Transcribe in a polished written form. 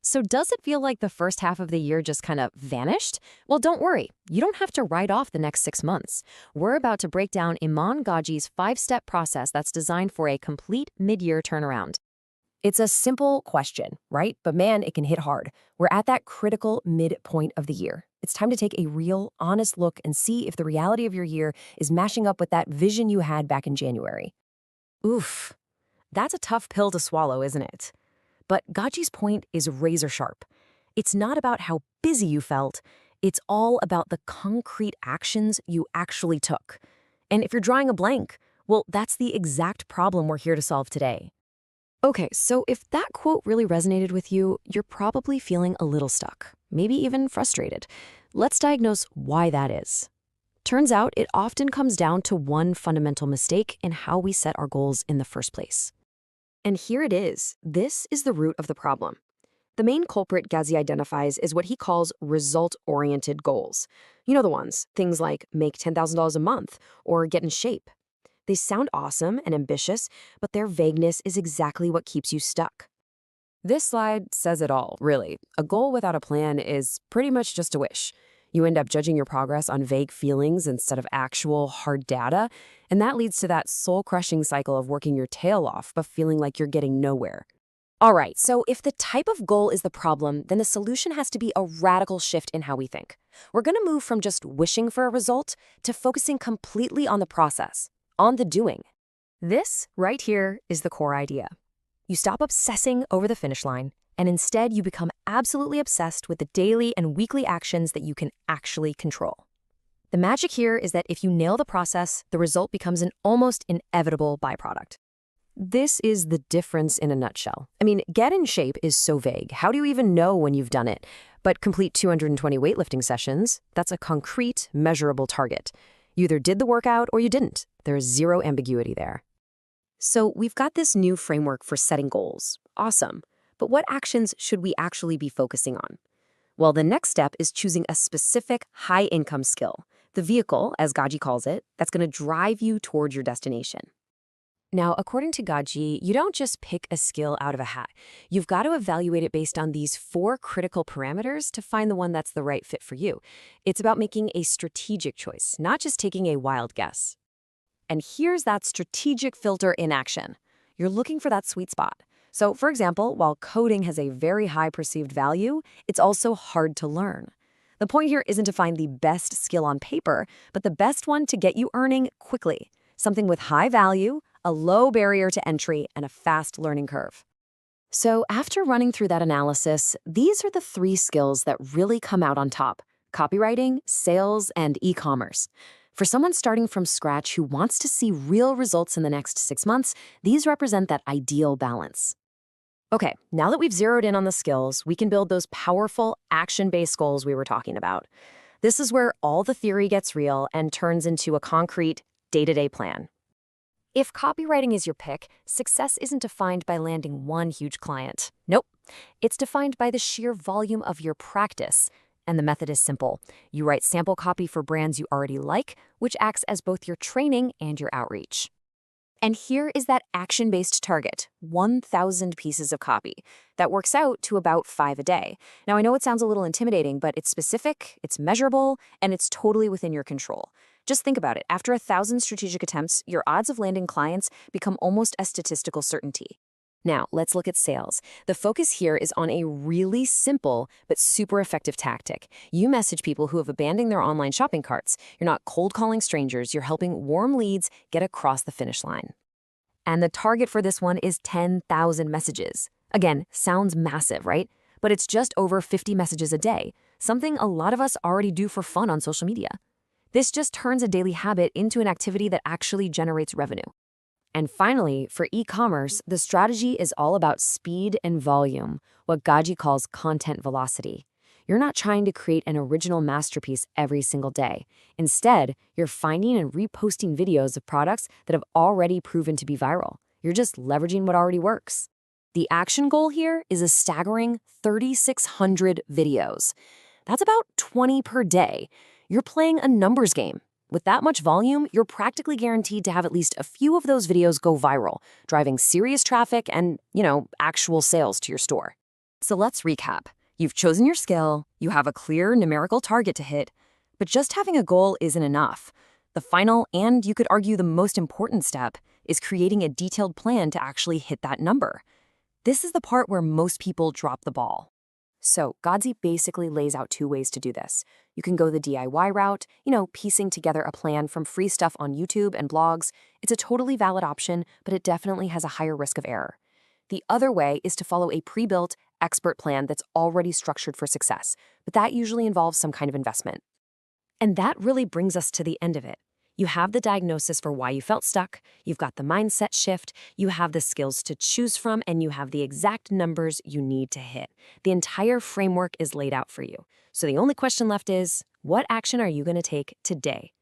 So does it feel like the first half of the year just kind of vanished? Well, don't worry. You don't have to write off the next 6 months. We're about to break down Iman Gaji's 5-step process that's designed for a complete mid-year turnaround. It's a simple question, right? But man, it can hit hard. We're at that critical midpoint of the year. It's time to take a real, honest look and see if the reality of your year is mashing up with that vision you had back in January. Oof, that's a tough pill to swallow, isn't it? But Gaji's point is razor sharp. It's not about how busy you felt. It's all about the concrete actions you actually took. And if you're drawing a blank, well, that's the exact problem we're here to solve today. Okay, so if that quote really resonated with you, you're probably feeling a little stuck, maybe even frustrated. Let's diagnose why that is. Turns out it often comes down to one fundamental mistake in how we set our goals in the first place. And here it is. This is the root of the problem. The main culprit Ghazi identifies is what he calls result-oriented goals. You know the ones, things like make $10,000 a month or get in shape. They sound awesome and ambitious, but their vagueness is exactly what keeps you stuck. This slide says it all, really. A goal without a plan is pretty much just a wish. You end up judging your progress on vague feelings instead of actual hard data, and that leads to that soul-crushing cycle of working your tail off but feeling like you're getting nowhere. All right, so if the type of goal is the problem, then the solution has to be a radical shift in how we think. We're going to move from just wishing for a result to focusing completely on the process, on the doing. This, right here, is the core idea. You stop obsessing over the finish line, and instead you become absolutely obsessed with the daily and weekly actions that you can actually control. The magic here is that if you nail the process, the result becomes an almost inevitable byproduct. This is the difference in a nutshell. I mean, get in shape is so vague. How do you even know when you've done it? But complete 220 weightlifting sessions, that's a concrete, measurable target. You either did the workout or you didn't. There's zero ambiguity there. So we've got this new framework for setting goals. Awesome. But what actions should we actually be focusing on? Well, the next step is choosing a specific high-income skill, the vehicle, as Gaji calls it, that's going to drive you toward your destination. Now, according to Gaji, you don't just pick a skill out of a hat. You've got to evaluate it based on these 4 critical parameters to find the one that's the right fit for you. It's about making a strategic choice, not just taking a wild guess. And here's that strategic filter in action. You're looking for that sweet spot. So, for example, while coding has a very high perceived value, it's also hard to learn. The point here isn't to find the best skill on paper, but the best one to get you earning quickly. Something with high value, a low barrier to entry, and a fast learning curve. So after running through that analysis, these are the 3 skills that really come out on top: copywriting, sales, and e-commerce. For someone starting from scratch who wants to see real results in the next 6 months, these represent that ideal balance. Okay, now that we've zeroed in on the skills, we can build those powerful, action-based goals we were talking about. This is where all the theory gets real and turns into a concrete, day-to-day plan. If copywriting is your pick, success isn't defined by landing one huge client. Nope. It's defined by the sheer volume of your practice. And the method is simple. You write sample copy for brands you already like, which acts as both your training and your outreach. And here is that action-based target, 1,000 pieces of copy. That works out to about 5 a day. Now, I know it sounds a little intimidating, but it's specific, it's measurable, and it's totally within your control. Just think about it. After 1,000 strategic attempts, your odds of landing clients become almost a statistical certainty. Now, let's look at sales. The focus here is on a really simple but super effective tactic. You message people who have abandoned their online shopping carts. You're not cold calling strangers. You're helping warm leads get across the finish line. And the target for this one is 10,000 messages. Again, sounds massive, right? But it's just over 50 messages a day, something a lot of us already do for fun on social media. This just turns a daily habit into an activity that actually generates revenue. And finally, for e-commerce, the strategy is all about speed and volume, what Gaji calls content velocity. You're not trying to create an original masterpiece every single day. Instead, you're finding and reposting videos of products that have already proven to be viral. You're just leveraging what already works. The action goal here is a staggering 3,600 videos. That's about 20 per day. You're playing a numbers game. With that much volume, you're practically guaranteed to have at least a few of those videos go viral, driving serious traffic and, actual sales to your store. So let's recap. You've chosen your skill, you have a clear numerical target to hit, but just having a goal isn't enough. The final, and you could argue the most important step, is creating a detailed plan to actually hit that number. This is the part where most people drop the ball. So, Godzi basically lays out two ways to do this. You can go the DIY route, piecing together a plan from free stuff on YouTube and blogs. It's a totally valid option, but it definitely has a higher risk of error. The other way is to follow a pre-built, expert plan that's already structured for success, but that usually involves some kind of investment. And that really brings us to the end of it. You have the diagnosis for why you felt stuck, you've got the mindset shift, you have the skills to choose from, and you have the exact numbers you need to hit. The entire framework is laid out for you. So the only question left is, what action are you going to take today?